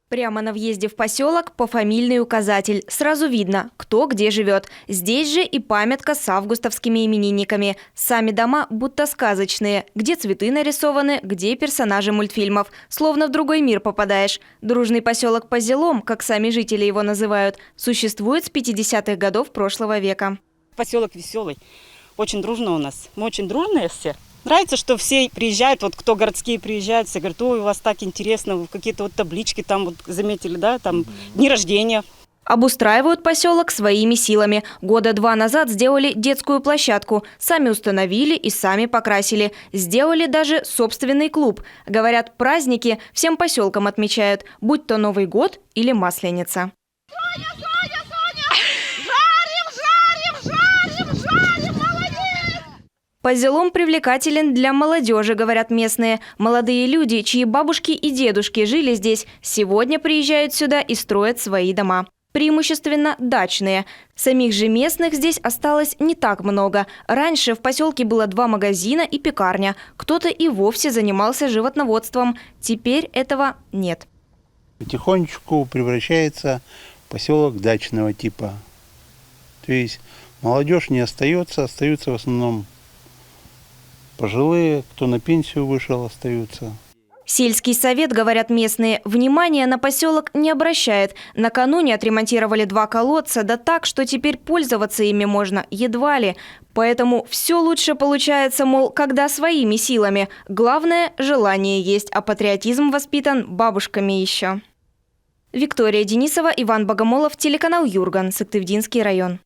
Прямо на въезде в поселок пофамильный указатель. Сразу видно, кто где живет. Здесь же и памятка с августовскими именинниками. Сами дома будто сказочные. Где цветы нарисованы, где персонажи мультфильмов. Словно в другой мир попадаешь. Дружный поселок Позелом, как сами жители его называют, существует с 50-х годов прошлого века. Поселок веселый. Очень дружно у нас. Мы очень дружные все. Нравится, что все приезжают, вот кто городские приезжают, все говорят: ой, у вас так интересно, какие-то вот таблички там вот заметили, да, там дни рождения. Обустраивают поселок своими силами. Года 2 назад сделали детскую площадку. Сами установили и сами покрасили. Сделали даже собственный клуб. Говорят, праздники всем поселкам отмечают, будь то Новый год или Масленица. Позелом привлекателен для молодежи, говорят местные. Молодые люди, чьи бабушки и дедушки жили здесь, сегодня приезжают сюда и строят свои дома. Преимущественно дачные. Самих же местных здесь осталось не так много. Раньше в поселке было 2 магазина и пекарня. Кто-то и вовсе занимался животноводством. Теперь этого нет. Потихонечку превращается в поселок дачного типа. То есть молодежь не остается, остаются в основном пожилые, кто на пенсию вышел, остаются. Сельский совет, говорят местные, внимания на поселок не обращает. Накануне отремонтировали 2 колодца, да так, что теперь пользоваться ими можно едва ли. Поэтому все лучше получается, мол, когда своими силами. Главное – желание есть, а патриотизм воспитан бабушками еще. Виктория Денисова, Иван Богомолов, телеканал Юрган, Сыктывдинский район.